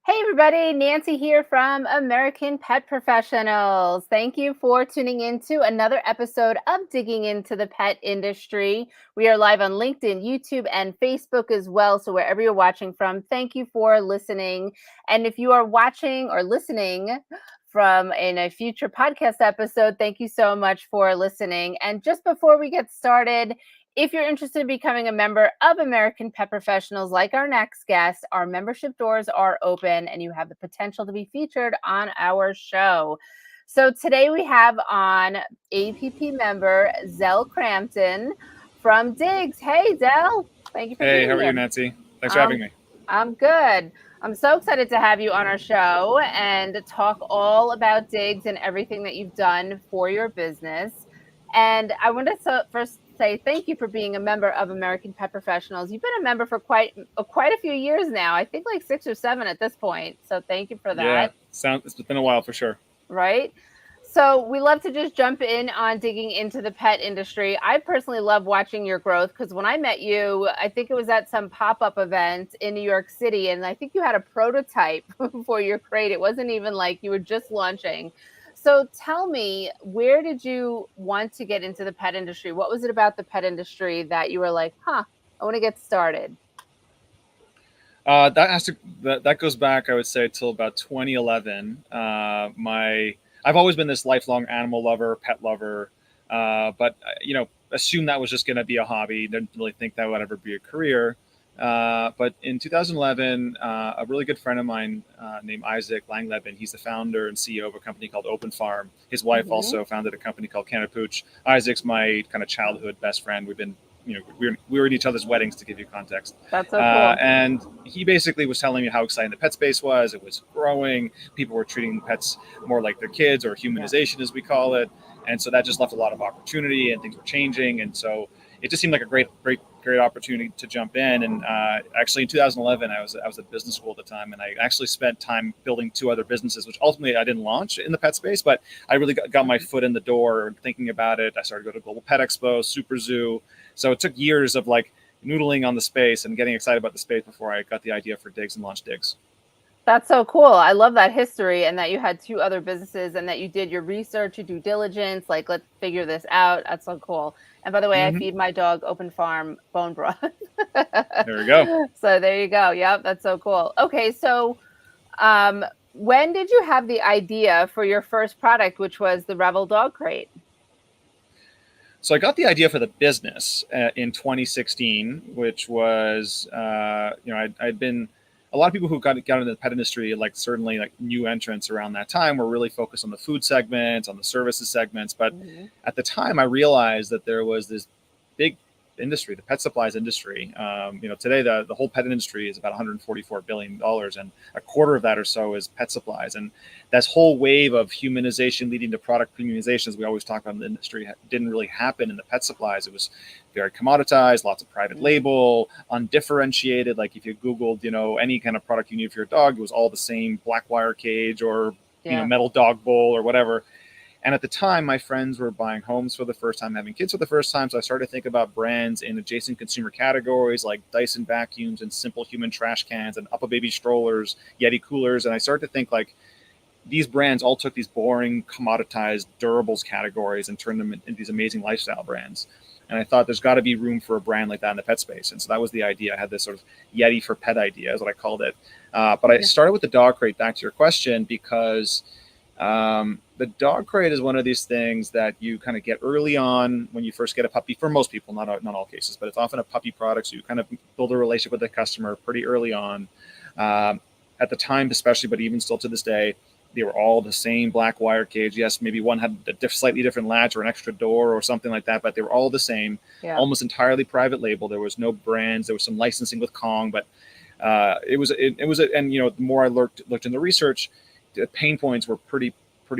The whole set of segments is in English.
Hey everybody, Nancy here from American Pet Professionals. Thank you for tuning in to another episode of Digging into the Pet Industry. We are live on LinkedIn, YouTube, and Facebook as well. So wherever you're watching from, thank you for listening. And if you are watching or listening from in a future podcast episode, thank you so much for listening. And just before we get started, if you're interested in becoming a member of American Pet Professionals, like our next guest, our membership doors are open and you have the potential to be featured on our show. So today we have on APP member Zel Crampton from Diggs. Hey, Zel, thank you for Hey, being how are you, here. Nancy? Thanks for having Um, me. I'm good. I'm so excited to have you on our show and talk all about Diggs and everything that you've done for your business. And I wanted to first say thank you for being a member of American Pet Professionals. You've been a member for quite a few years now. I think like 6 or 7 at this point. So thank you for Yeah, that. it's been a while for sure. Right? So we love to just jump in on digging into the pet industry. I personally love watching your growth because when I met you, I think it was at some pop-up event in New York City, and I think you had a prototype for your crate. It wasn't even like you were just launching. So tell me, where did you want to get into the pet industry? What was it about the pet industry that you were like, huh, I want to get started? That has to that goes back, I would say, till about 2011. My I've always been this lifelong animal lover, pet lover, but assumed that was just going to be a hobby. Didn't really think that would ever be a career. But in 2011, a really good friend of mine named Isaac Langleben, he's the founder and CEO of a company called Open Farm. His wife Hmm. also founded a company called Canapooch. Isaac's my kind of childhood best friend. We've been we were at each other's weddings, to give you context. That's so cool. And he basically was telling me how exciting the pet space was. It was growing. People were treating pets more like their kids, or Yeah. humanization, as we call it. And so that just left a lot of opportunity, and things were changing. And so it just seemed like a great opportunity to jump in. And actually, in 2011, I was at business school at the time, and I actually spent time building 2 other businesses, which ultimately I didn't launch in the pet space, but I really got my Mhm. foot in the door thinking about it. I started to go to Global Pet Expo, Super Zoo. So it took years of like noodling on the space and getting excited about the space before I got the idea for Diggs and launched Diggs. That's so cool. I love that history and that you had 2 other businesses and that you did your research, your due diligence, like, "Let's figure this out." That's so cool. And by the way, I Mm-hmm. feed my dog Open Farm bone broth. There we go. So there you go. Yep, that's so cool. Okay, so, um, when did you have the idea for your first product, which was the Rebel dog crate? So I got the idea for the business in 2016, which was I'd been a lot of people who got into the pet industry, like certainly like new entrants around that time, were really focused on the food segments, on the services segments. But Mhm. at the time, I realized that there was this big industry, the pet supplies industry. Today the whole pet industry is about 144 billion dollars, and a quarter of that or so is pet supplies. And this whole wave of humanization leading to product premiumization, as we always talk about in the industry, didn't really happen in the pet supplies. It was very commoditized, lots of private Mhm. label, undifferentiated. Like if you Googled, any kind of product you need for your dog, it was all the same black wire cage or Yeah. metal dog bowl or whatever. And at the time, my friends were buying homes for the first time, having kids for the first time. So I started to think about brands in adjacent consumer categories like Dyson vacuums and Simple Human trash cans and UPPAbaby strollers, Yeti coolers. And I started to think like these brands all took these boring, commoditized durables categories and turned them into these amazing lifestyle brands. And I thought there's got to be room for a brand like that in the pet space. And so that was the idea. I had this sort of Yeti for pet idea, is what I called it. But I Yeah. started with the dog crate, back to your question, because the dog crate is one of these things that you kind of get early on when you first get a puppy. For most people, not all cases, but it's often a puppy product. So you kind of build a relationship with the customer pretty early on. Um, at the time, especially, but even still to this day, they were all the same black wire cage. Yes, maybe one had a slightly different latch or an extra door or something like that, but they were all the same, Yeah. almost entirely private label. There was no brands. There was some licensing with Kong, but and the more I looked in the research, the pain points were pretty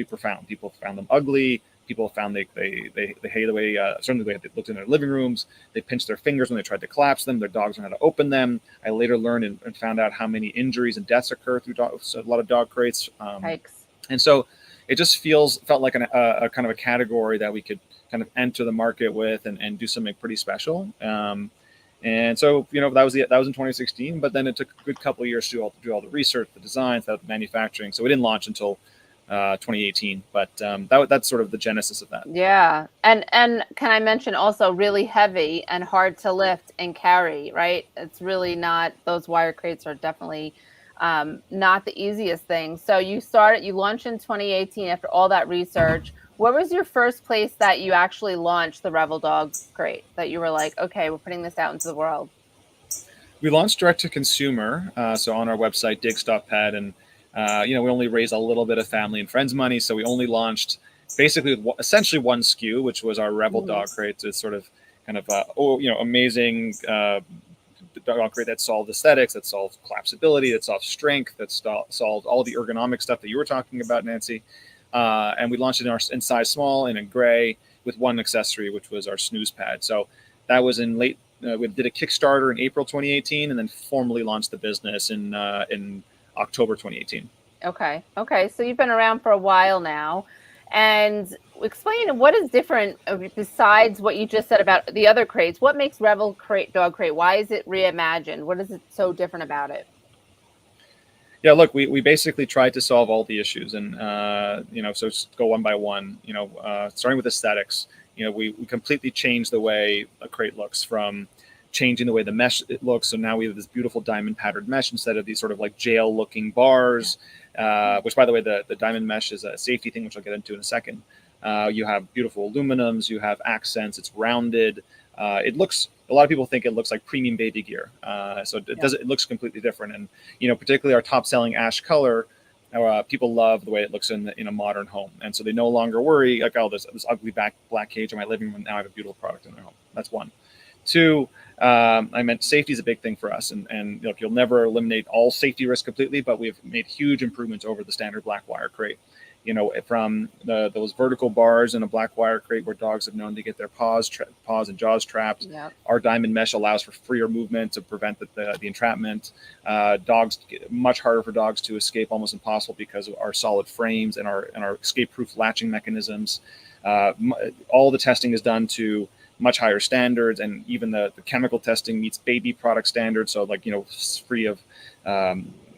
profound. People found them ugly. People found they hated the way, certainly the way they looked in their living rooms. They pinched their fingers when they tried to collapse them. Their dogs didn't know how to open them. I later learned and found out how many injuries and deaths occur through so a lot of dog crates. Hikes. And so it just felt like a kind of a category that we could kind of enter the market with and do something pretty special. And so, that was in 2016, but then it took a good couple of years to do all the research, the designs, the manufacturing. So we didn't launch until 2018, but that's sort of the genesis of that. Yeah. And can I mention also really heavy and hard to lift and carry, right? It's really not, those wire crates are definitely not the easiest thing. So you launched in 2018 after all that research. What was your first place that you actually launched the Revel Dog crate that you were like, okay, we're putting this out into the world? We launched direct to consumer, so on our website Diggs.pet, and we only raised a little bit of family and friends money, so we only launched basically with essentially one SKU, which was our Revel Mhm. dog crate. It's sort of kind of amazing dog crate that solved aesthetics, that solved collapsibility, that solved strength, that solved all the ergonomic stuff that you were talking about, Nancy. And we launched it in size small and in gray with one accessory, which was our snooze pad. So that was in late. We did a Kickstarter in April 2018, and then formally launched the business in October 2018. Okay. Okay. So you've been around for a while now. And explain what is different besides what you just said about the other crates. What makes Revel Crate Dog Crate? Why is it reimagined? What is it so different about it? Yeah, look, we basically tried to solve all the issues, and so just go one by one. Starting with aesthetics. We completely changed the way a crate looks, from changing the way the mesh it looks. So now we have this beautiful diamond patterned mesh instead of these sort of like jail looking bars. Which, by the way, the diamond mesh is a safety thing, which I'll get into in a second. You have beautiful aluminums. You have accents. It's rounded. It looks. A lot of people think it looks like premium baby gear. So it does. It looks completely different, and particularly our top selling ash color. People love the way it looks in a modern home, and so they no longer worry like, oh, this ugly black cage in my living room. Now I have a beautiful product in their home. That's one. Two, I meant safety is a big thing for us, and you'll never eliminate all safety risks completely, but we've made huge improvements over the standard black wire crate. From those vertical bars in a black wire crate where dogs have known to get their paws and jaws trapped. Yep. Our diamond mesh allows for freer movement to prevent the entrapment. Much harder for dogs to escape, almost impossible because of our solid frames and our escape-proof latching mechanisms. All the testing is done to much higher standards, and even the chemical testing meets baby product standards. So free of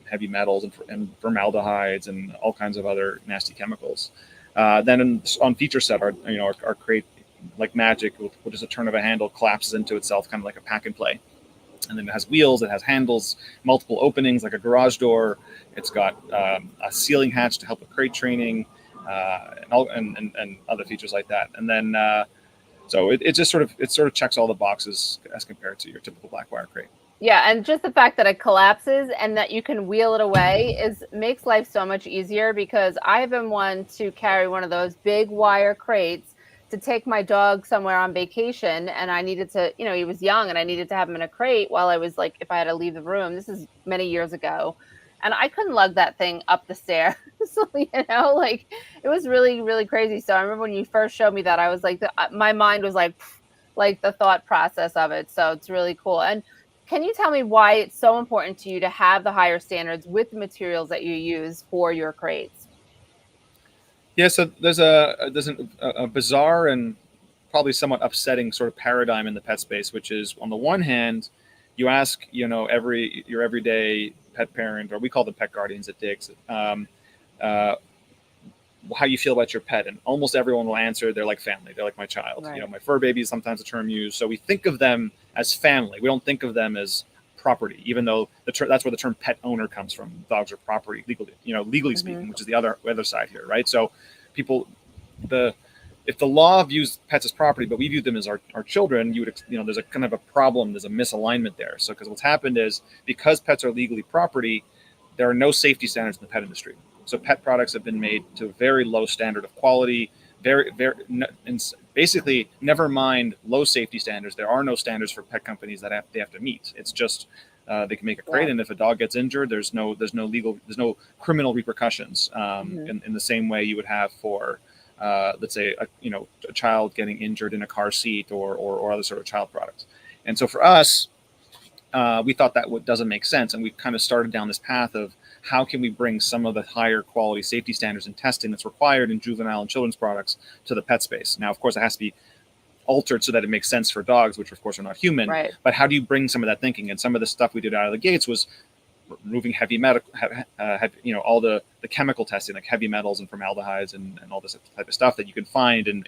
heavy metals and formaldehydes and all kinds of other nasty chemicals. Then on feature set, our crate, like magic, with just a turn of a handle, collapses into itself, kind of like a pack and play. And then it has wheels, it has handles, multiple openings like a garage door. It's got a ceiling hatch to help with crate training, and other features like that. And then so it just sort of checks all the boxes as compared to your typical black wire crate. Yeah, and just the fact that it collapses and that you can wheel it away makes life so much easier, because I've been one to carry one of those big wire crates to take my dog somewhere on vacation, and I needed to, he was young and I needed to have him in a crate while I was like, if I had to leave the room. This is many years ago. And I couldn't lug that thing up the stairs. So, like it was really, really crazy. So I remember when you first showed me that, I was like, my mind was like the thought process of it. So it's really cool. And can you tell me why it's so important to you to have the higher standards with the materials that you use for your crates? Yeah, so there's a bizarre and probably somewhat upsetting sort of paradigm in the pet space, which is, on the one hand, you ask your everyday pet parent, or we call them pet guardians at Diggs, uh, how you feel about your pet, and almost everyone will answer they're like family, they're like my child. Right. My fur baby is sometimes a term used, so we think of them as family. We don't think of them as property, even though that's where the term pet owner comes from. Dogs are property legally speaking, which is the other side here, right? So people, if the law views pets as property, but we view them as our children, there's a kind of a problem, there's a misalignment there. So because what's happened is, because pets are legally property, there are no safety standards in the pet industry. So pet products have been made to a very low standard of quality, and basically, never mind low safety standards. There are no standards for pet companies that they have to meet. It's just they can make a crate, and if a dog gets injured, there's no criminal repercussions in the same way you would have for let's say a child getting injured in a car seat or other sort of child products. And so for us, we thought that doesn't make sense, and we kind of started down this path of how can we bring some of the higher quality safety standards and testing that's required in juvenile and children's products to the pet space. Now, of course, it has to be altered so that it makes sense for dogs, which of course are not human. Right. But how do you bring some of that thinking? And some of the stuff we did out of the gates was removing heavy medical, all the chemical testing, like heavy metals and formaldehydes and all this type of stuff that you can find in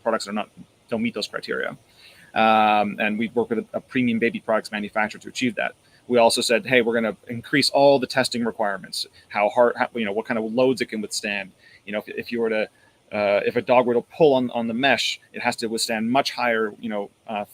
products that don't meet those criteria. And we work with a premium baby products manufacturer to achieve that. We also said, hey, we're going to increase all the testing requirements, what kind of loads it can withstand. If you were to if a dog were to pull on the mesh, it has to withstand much higher,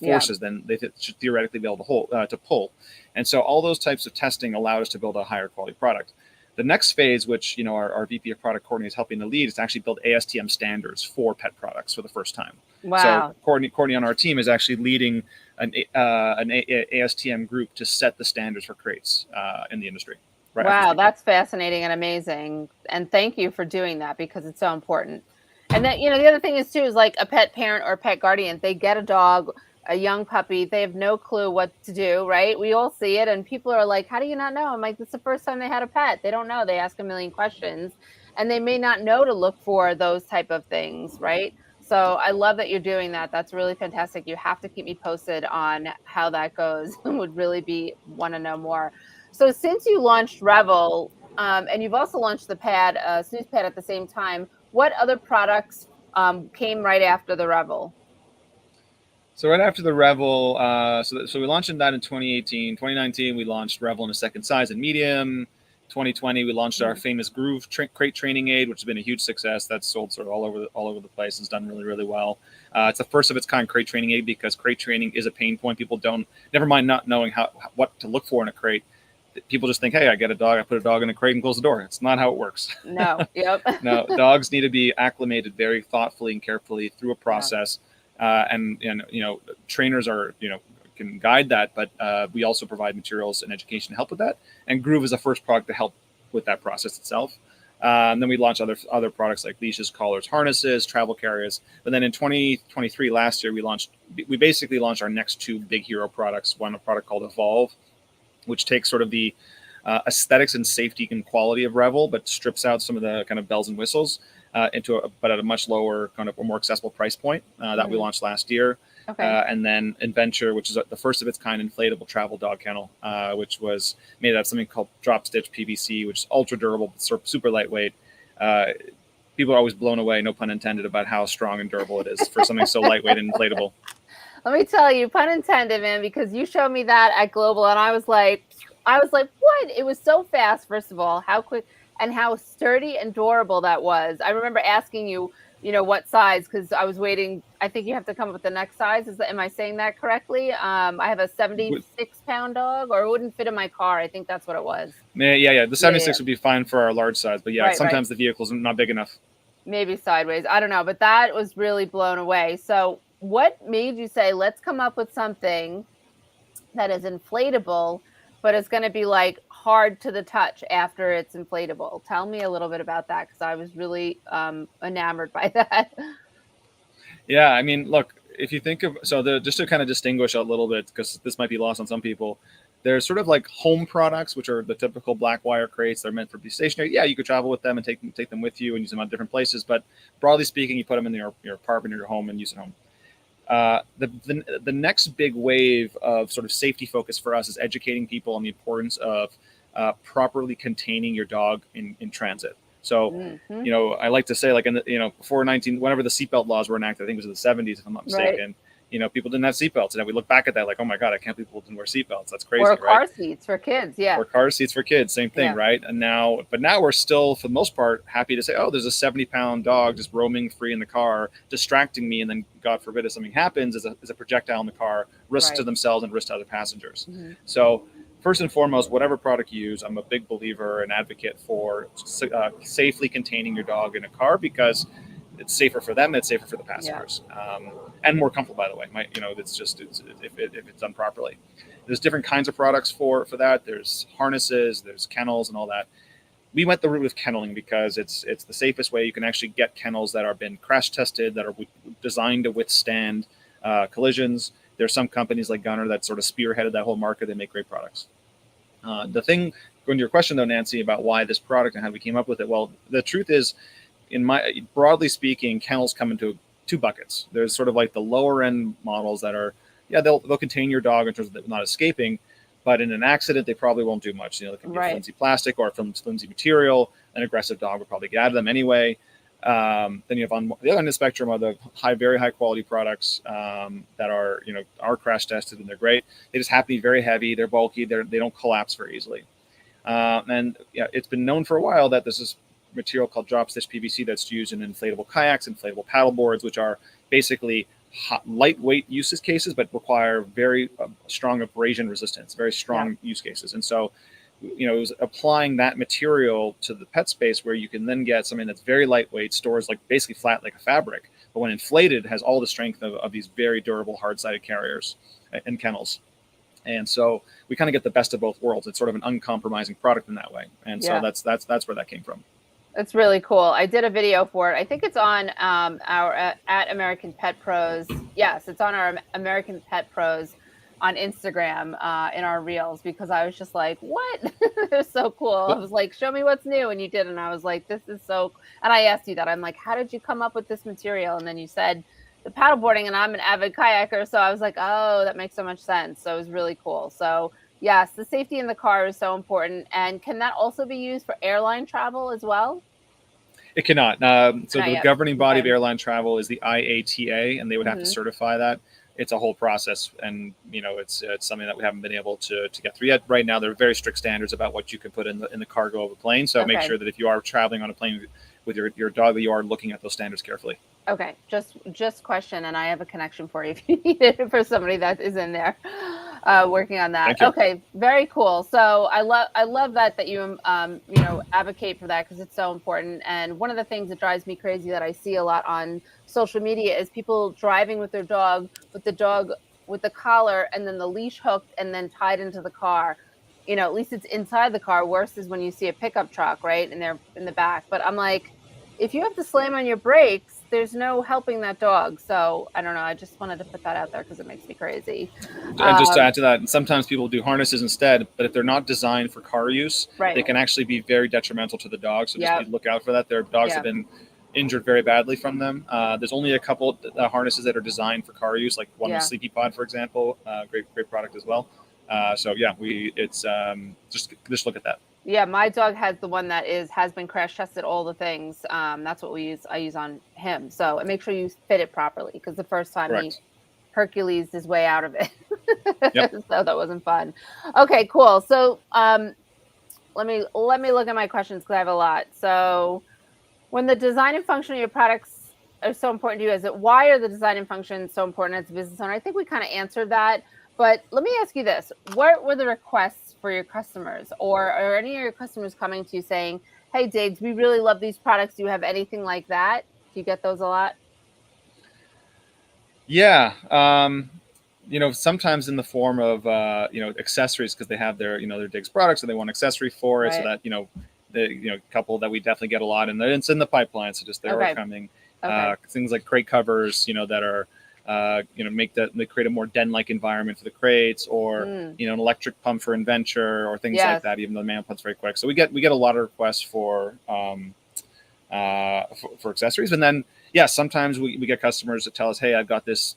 forces than they should theoretically be able to pull. And so all those types of testing allowed us to build a higher quality product. The next phase, which our VP of product Courtney is helping to lead, is to actually build ASTM standards for pet products for the first time. Wow. So Courtney on our team is actually leading an ASTM group to set the standards for crates in the industry. Right. Wow, that's fascinating and amazing. And thank you for doing that, because it's so important. And then, the other thing is too, is like a pet parent or pet guardian, they get a dog, a young puppy, they have no clue what to do, right? We all see it and people are like, how do you not know? I'm like, this is the first time they had a pet. They don't know. They ask a million questions and they may not know to look for those type of things, right? So I love that you're doing that. That's really fantastic. You have to keep me posted on how that goes. Would really want to know more. So since you launched Revel, and you've also launched the pad, snooze pad at the same time, what other products came right after the Revel? So right after the Revel, so we launched that in 2018. 2019, we launched Revel in a second size and medium. 2020, we launched our famous Groove crate training aid, which has been a huge success. That's sold sort of all over the place. It's done really, really well. It's the first of its kind crate training aid, because crate training is a pain point. People never mind not knowing what to look for in a crate. People just think, hey, I get a dog, I put a dog in a crate and close the door. It's not how it works. No. Yep. No, dogs need to be acclimated very thoughtfully and carefully through a process. And trainers can guide that, but we also provide materials and education to help with that. And Groove is the first product to help with that process itself. And then we launched other products like leashes, collars, harnesses, travel carriers. But then in 2023, last year, we basically launched our next two big hero products. One, a product called Evolve, which takes sort of the aesthetics and safety and quality of Revel, but strips out some of the kind of bells and whistles but at a much lower, kind of a more accessible price point that we launched last year. Okay. And then Adventure, which is the first of its kind inflatable travel dog kennel, which was made out of something called drop stitch PVC, which is ultra durable, super lightweight. People are always blown away, no pun intended, about how strong and durable it is for something so lightweight and inflatable. Let me tell you, pun intended, man, because you showed me that at Global and I was like, what? It was so fast, first of all, how quick and how sturdy and durable that was. I remember asking you, what size, because I was waiting. I think you have to come up with the next size. Am I saying that correctly? I have a 76-pound dog, or it wouldn't fit in my car. I think that's what it was. Yeah. The 76 would be fine for our large size, but sometimes the vehicle's not big enough. Maybe sideways. I don't know, but that was really blown away. So what made you say, let's come up with something that is inflatable, but it's going to be like hard to the touch after it's inflatable? Tell me a little bit about that, because I was really enamored by that. Yeah, I mean, look, if you think of, just to kind of distinguish a little bit, because this might be lost on some people, there's sort of like home products, which are the typical black wire crates. They're meant for be stationary. Yeah, you could travel with them and take them with you and use them at different places. But broadly speaking, you put them in your apartment or your home and use it home. The next big wave of sort of safety focus for us is educating people on the importance of properly containing your dog in transit. So, I like to say, like, before whenever the seatbelt laws were enacted, I think it was in the 70s, if I'm not mistaken. Right. People didn't have seatbelts, and then we look back at that like, oh my God, I can't believe people didn't wear seatbelts. That's crazy. Or car seats for kids, yeah. Or car seats for kids, same thing, right? And now we're still, for the most part, happy to say, oh, there's a 70-pound dog just roaming free in the car, distracting me, and then God forbid if something happens, is a projectile in the car, risk to themselves and risk to other passengers. So first and foremost, whatever product you use, I'm a big believer and advocate for safely containing your dog in a car, because it's safer for them, it's safer for the passengers, and more comfortable, by the way. It's just if it's done properly. There's different kinds of products for that. There's harnesses, there's kennels, and all that. We went the route with kenneling because it's the safest way. You can actually get kennels that are been crash tested, that are designed to withstand collisions. There's some companies like Gunner that sort of spearheaded that whole market. They make great products. The thing, going to your question though, Nancy, about why this product and how we came up with it. Well, the truth is, broadly speaking, kennels come into two buckets. There's sort of like the lower end models that are, yeah, they'll contain your dog in terms of not escaping, but in an accident they probably won't do much. It can be flimsy plastic or flimsy material. An aggressive dog would probably get out of them anyway. Then you have on the other end of the spectrum are the very high quality products that are crash tested, and they're great. They just have to be very heavy. They're bulky. They don't collapse very easily. And it's been known for a while that this is material called drop stitch PVC that's used in inflatable kayaks, inflatable paddle boards, which are basically lightweight use cases, but require very strong abrasion resistance, very strong use cases. And so, it was applying that material to the pet space where you can then get something that's very lightweight, stores like basically flat like a fabric, but when inflated, has all the strength of these very durable, hard-sided carriers and kennels. And so we kind of get the best of both worlds. It's sort of an uncompromising product in that way. And so that's where that came from. It's really cool. I did a video for it. I think it's on our at American Pet Pros. Yes, it's on our American Pet Pros on Instagram in our reels, because I was just like, what? They're so cool. I was like, show me what's new. And you did. And I was like, this is so, and I asked you that. I'm like, how did you come up with this material? And then you said the paddleboarding, and I'm an avid kayaker. So I was like, oh, that makes so much sense. So it was really cool. So yes, the safety in the car is so important. And can that also be used for airline travel as well? It cannot. So the governing body of airline travel is the IATA, and they would have to certify that. It's a whole process, and it's something that we haven't been able to get through yet. Right now, there are very strict standards about what you can put in the cargo of a plane. So make sure that if you are traveling on a plane with your dog, that you are looking at those standards carefully. Okay, just question, and I have a connection for you if you need it for somebody that is in there working on that. Okay, very cool. So I love that you advocate for that, because it's so important. And one of the things that drives me crazy that I see a lot on social media is people driving with their dog with the collar and then the leash hooked and then tied into the car. At least it's inside the car. Worse is when you see a pickup truck, right, and they're in the back. But I'm like, if you have to slam on your brakes, there's no helping that dog. So I don't know. I just wanted to put that out there because it makes me crazy. And just to add to that, sometimes people do harnesses instead, but if they're not designed for car use, they can actually be very detrimental to the dog. So just look out for that. Their dogs have been injured very badly from them. There's only a couple harnesses that are designed for car use, like one with Sleepy Pod, for example. Great product as well. It's just look at that. Yeah, my dog has the one that has been crash tested, all the things. That's what I use on him. So make sure you fit it properly, because the first time he Hercules his way out of it. So that wasn't fun. Okay, cool. So let me look at my questions, because I have a lot. So when the design and function of your products are so important to you, why are the design and function so important as a business owner? I think we kind of answered that. But let me ask you this. What were the requests for your customers, or are any of your customers coming to you saying, hey, Diggs, we really love these products. Do you have anything like that? Do you get those a lot? Yeah. Sometimes in the form of, accessories, because they have their Diggs products and they want accessory for it. So that, the couple that we definitely get a lot, and it's in the pipeline. So just they're coming. Things like crate covers, that are, they create a more den-like environment for the crates, or an electric pump for adventure, or things like that. Even though the manual pump's very quick, so we get a lot of requests for accessories. And then sometimes we get customers that tell us, hey, I've got this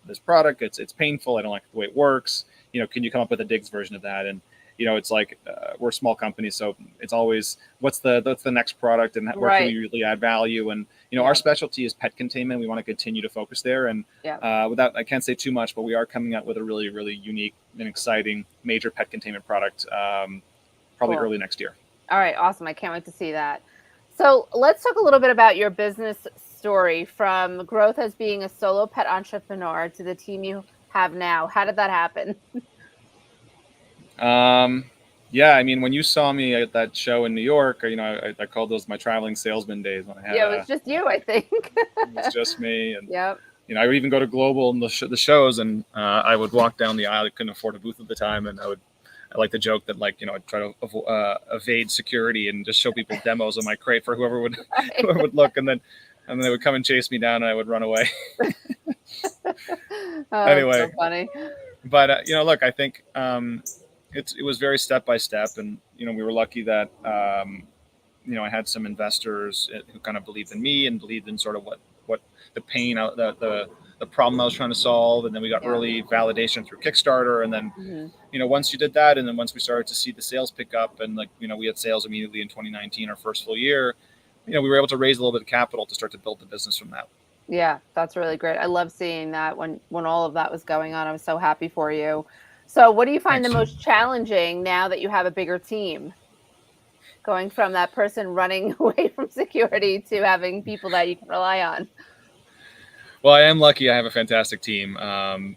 this product. It's painful. I don't like the way it works. Can you come up with a Diggs version of that? And it's like we're a small company, so it's always what's the next product, and where can we really add value? And our specialty is pet containment. We want to continue to focus there. And without, I can't say too much, but we are coming out with a really, really unique and exciting major pet containment product probably early next year. All right, awesome. I can't wait to see that. So let's talk a little bit about your business story, from growth as being a solo pet entrepreneur to the team you have now. How did that happen? When you saw me at that show in New York, I called those my traveling salesman days when I had. It was just you, I think. It was just me, and I would even go to Global and the shows, and I would walk down the aisle. I couldn't afford a booth at the time, and I like to joke that I'd try to evade security and just show people demos of my crate for whoever would look, and then they would come and chase me down, and I would run away. Anyway, so funny. But look, I think it was very step by step, and we were lucky that I had some investors who kind of believed in me and believed in sort of what the pain, the problem I was trying to solve. And then we got early validation through Kickstarter. And then, once you did that, and then once we started to see the sales pick up, and like, we had sales immediately in 2019, our first full year, we were able to raise a little bit of capital to start to build the business from that. Yeah, that's really great. I love seeing that when all of that was going on. I was so happy for you. So, what do you find the Thanks. most challenging now that you have a bigger team? Going from that person running away from security to having people that you can rely on. Well, I am lucky. I have a fantastic team.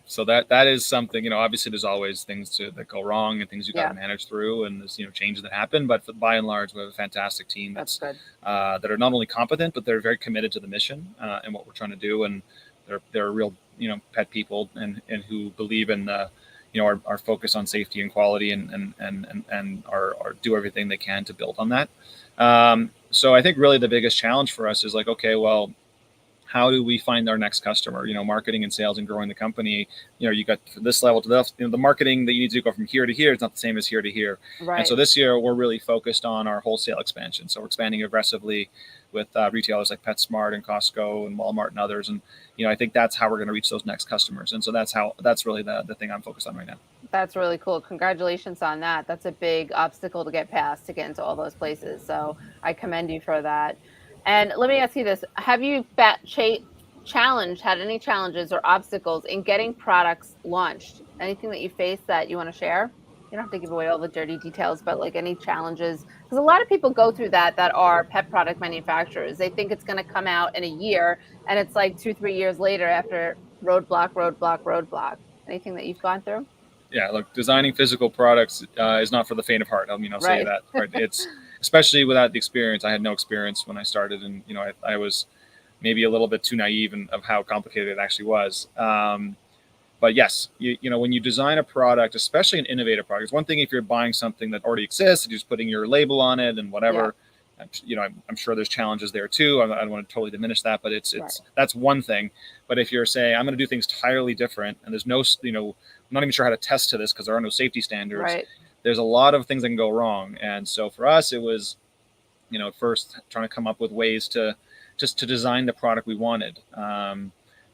So that is something. Obviously, there's always things that go wrong and things you got to manage through, and there's changes that happen. But by and large, we have a fantastic team That's good. That are not only competent, but they're very committed to the mission and what we're trying to do, and they're real pet people and who believe in our focus on safety and quality and are do everything they can to build on that. So I think really the biggest challenge for us is like, okay, well, how do we find our next customer? Marketing and sales and growing the company. You got this level to this. The marketing that you need to go from here to here is not the same as here to here. Right. And so this year we're really focused on our wholesale expansion. So we're expanding aggressively with retailers like PetSmart and Costco and Walmart and others. And I think that's how we're going to reach those next customers. And so that's really the thing I'm focused on right now. That's really cool. Congratulations on that. That's a big obstacle to get past to get into all those places. So I commend you for that. And let me ask you this. Have you had any challenges or obstacles in getting products launched? Anything that you face that you want to share? You don't have to give away all the dirty details, but like any challenges, because a lot of people go through that are pet product manufacturers. They think it's going to come out in a year, and it's like 2-3 years later after roadblock. Anything that you've gone through? Yeah, look, designing physical products is not for the faint of heart. I'll say that. Right? It's especially without the experience. I had no experience when I started, and I was maybe a little bit too naive of how complicated it actually was. But yes, when you design a product, especially an innovative product, it's one thing if you're buying something that already exists and you're just putting your label on it and whatever. Yeah. I'm sure there's challenges there too. I don't want to totally diminish that, but it's that's one thing. But if you're saying I'm going to do things entirely different, and there's no, I'm not even sure how to test to this because there are no safety standards. Right. There's a lot of things that can go wrong, and so for us, it was, at first trying to come up with ways to design the product we wanted.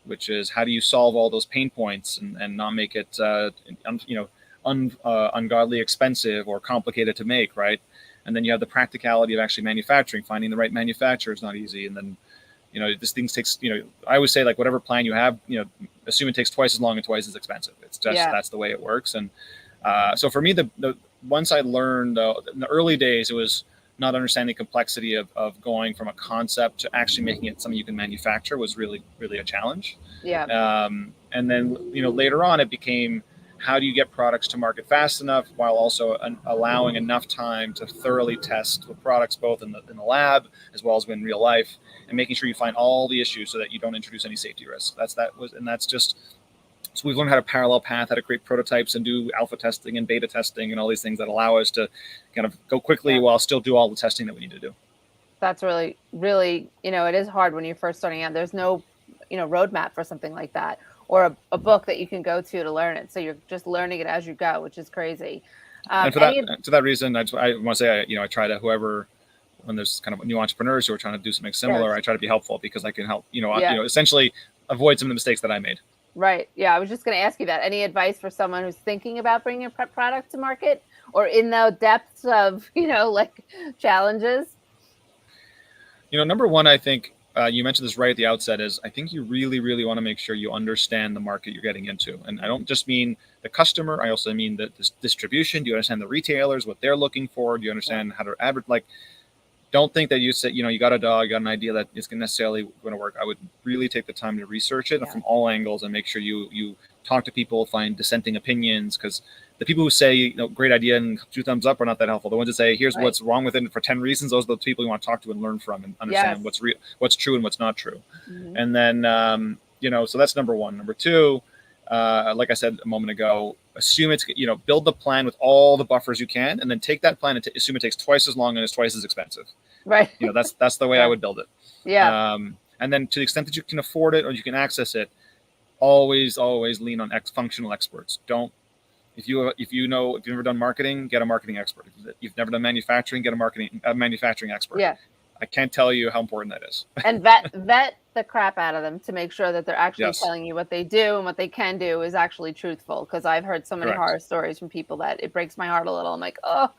Which is how do you solve all those pain points and not make it ungodly expensive or complicated to make, right? And then you have the practicality of actually manufacturing. Finding the right manufacturer is not easy. And then this thing takes, I always say, like, whatever plan you have, assume it takes twice as long and twice as expensive. It's just that's the way it works. And so for me, the once I learned in the early days, it was not understanding the complexity of going from a concept to actually making it something you can manufacture was really, really a challenge. Yeah. And then, later on it became, how do you get products to market fast enough while also allowing enough time to thoroughly test the products, both in the lab as well as in real life, and making sure you find all the issues so that you don't introduce any safety risks. So we've learned how to parallel path, how to create prototypes and do alpha testing and beta testing and all these things that allow us to kind of go quickly while still do all the testing that we need to do. That's really, really, it is hard when you're first starting out. There's no, roadmap for something like that, or a book that you can go to learn it. So you're just learning it as you go, which is crazy. And for that reason, I want to say, I try to, when there's kind of new entrepreneurs who are trying to do something similar, I try to be helpful because I can help, essentially avoid some of the mistakes that I made. Right. Yeah. I was just going to ask you that. Any advice for someone who's thinking about bringing a pet product to market, or in the depths of, like challenges? Number one, I think you mentioned this right at the outset, is I think you really, really want to make sure you understand the market you're getting into. And I don't just mean the customer. I also mean the distribution. Do you understand the retailers, what they're looking for? Do you understand how to advertise? Don't think that you said, you got a dog, you got an idea that it's necessarily going to work. I would really take the time to research it from all angles and make sure you talk to people, find dissenting opinions, because the people who say, great idea and 2 thumbs up are not that helpful. The ones that say, here's what's wrong with it for 10 reasons, those are the people you want to talk to and learn from and understand what's real, what's true and what's not true. Mm-hmm. And then, so that's number one. Number two, like I said a moment ago, assume it's, build the plan with all the buffers you can, and then take that plan and assume it takes twice as long and is twice as expensive. Right. That's the way I would build it. Yeah. And then to the extent that you can afford it or you can access it, always lean on functional experts. If you've never done marketing, get a marketing expert. If you've never done manufacturing, get a manufacturing expert. Yeah. I can't tell you how important that is. And vet the crap out of them to make sure that they're actually Yes, telling you what they do and what they can do is actually truthful. Because I've heard so many correct. horror stories from people that it breaks my heart a little. I'm like, oh,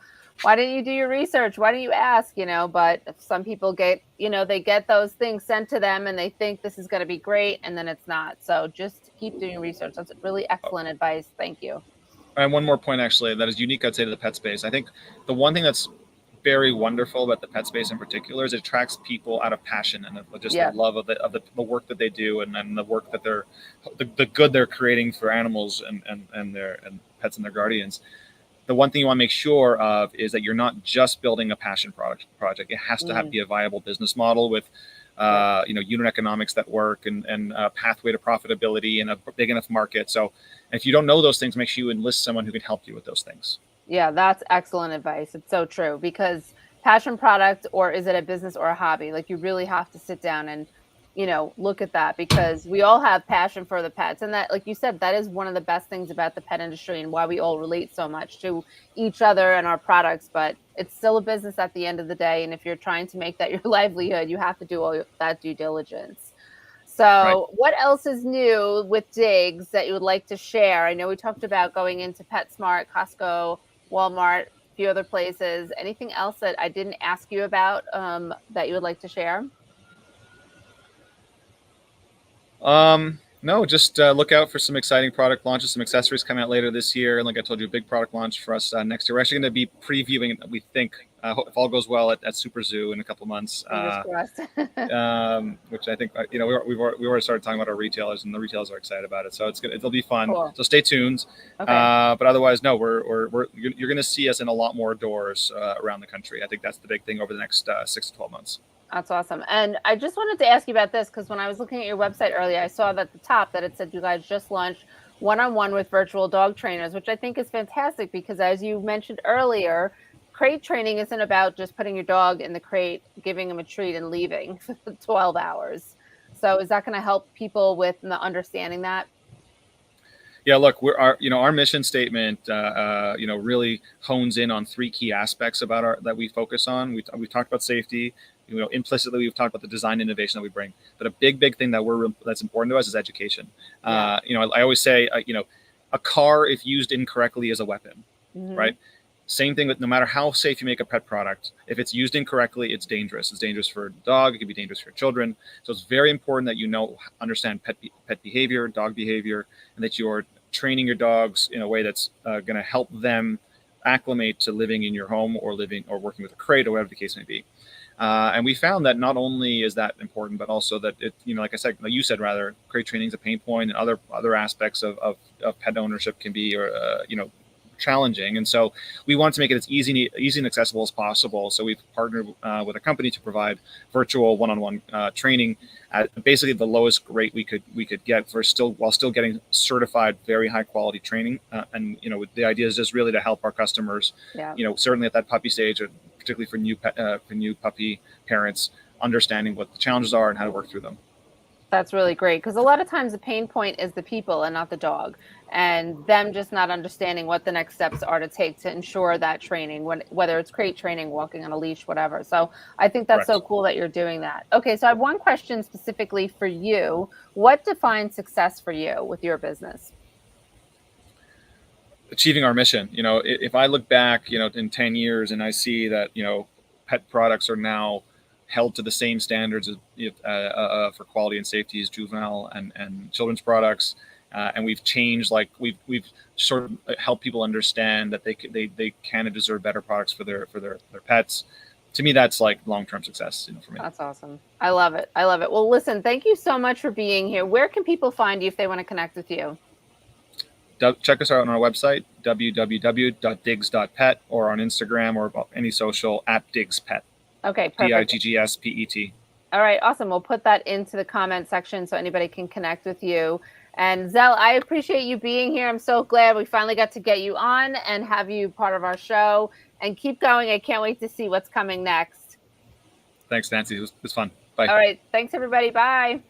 why didn't you do your research? Why didn't you ask? But some people get, they get those things sent to them and they think this is going to be great, and then it's not. So just keep doing research. That's really excellent advice. Thank you. And one more point, actually, that is unique, I'd say, to the pet space. I think the one thing that's very wonderful about the pet space in particular is it attracts people out of passion and just the Yeah. love of the work that they do, and the work that the good they're creating for animals and their and pets and their guardians. The one thing you want to make sure of is that you're not just building a passion project. It has to be a viable business model with unit economics that work, and a pathway to profitability and a big enough market. So if you don't know those things, make sure you enlist someone who can help you with those things. Yeah, that's excellent advice. It's so true, because passion product, or is it a business or a hobby? Like, you really have to sit down and, look at that, because we all have passion for the pets. And that, like you said, that is one of the best things about the pet industry and why we all relate so much to each other and our products. But it's still a business at the end of the day. And if you're trying to make that your livelihood, you have to do all that due diligence. Right. So, what else is new with Diggs that you would like to share? I know we talked about going into PetSmart, Costco, Walmart, a few other places. Anything else that I didn't ask you about that you would like to share? No, just look out for some exciting product launches, some accessories coming out later this year. And like I told you, a big product launch for us next year. We're actually going to be previewing, we think, if all goes well, at Super Zoo in a couple of months. Fingers crossed. Which I think, we've already started talking about our retailers, and the retailers are excited about it. So it'll be fun. Cool. So stay tuned. Okay. But otherwise, no, you're going to see us in a lot more doors around the country. I think that's the big thing over the next 6 to 12 months. That's awesome. And I just wanted to ask you about this, because when I was looking at your website earlier, I saw that at the top that it said you guys just launched one-on-one with virtual dog trainers, which I think is fantastic, because as you mentioned earlier, crate training isn't about just putting your dog in the crate, giving him a treat, and leaving for 12 hours. So is that going to help people with understanding that? Yeah, look, our mission statement, really hones in on 3 key aspects that we focus on. We've talked about safety. Implicitly, we've talked about the design innovation that we bring. But a big thing that's important to us is education. Yeah. I always say, a car, if used incorrectly, is a weapon, Mm-hmm. right? Same thing with, no matter how safe you make a pet product, if it's used incorrectly, it's dangerous. It's dangerous for a dog. It can be dangerous for children. So it's very important that understand pet behavior, dog behavior, and that you're training your dogs in a way that's going to help them acclimate to living in your home, or working with a crate, or whatever the case may be. And we found that not only is that important, but also that like I said, like you said, rather, crate training is a pain point, and other aspects of pet ownership can be, challenging. And so we wanted to make it as easy and accessible as possible. So we've partnered with a company to provide virtual one-on-one training at basically the lowest rate we could get while still getting certified, very high quality training. And the idea is just really to help our customers, Yeah. Certainly at that puppy stage, particularly for new puppy parents, understanding what the challenges are and how to work through them. That's really great, because a lot of times the pain point is the people and not the dog, and them just not understanding what the next steps are to take to ensure that training, whether it's crate training, walking on a leash, whatever. So I think that's so Correct. cool that you're doing that. Okay, so I have one question specifically for you. What defines success for you with your business? Achieving our mission. If I look back, in 10 years, and I see that, pet products are now held to the same standards for quality and safety as juvenile and children's products, and we've changed, like we've sort of helped people understand that they can and deserve better products for their pets. To me, that's like long-term success, for me. That's awesome. I love it. I love it. Well, listen, thank you so much for being here. Where can people find you if they want to connect with you? Check us out on our website, www.diggs.pet, or on Instagram, or any social, @DiggsPet. Okay, perfect. DIGGSPET. All right, awesome. We'll put that into the comment section so anybody can connect with you. And Zel, I appreciate you being here. I'm so glad we finally got to get you on and have you part of our show. And keep going. I can't wait to see what's coming next. Thanks, Nancy. It was fun. Bye. All right. Thanks, everybody. Bye.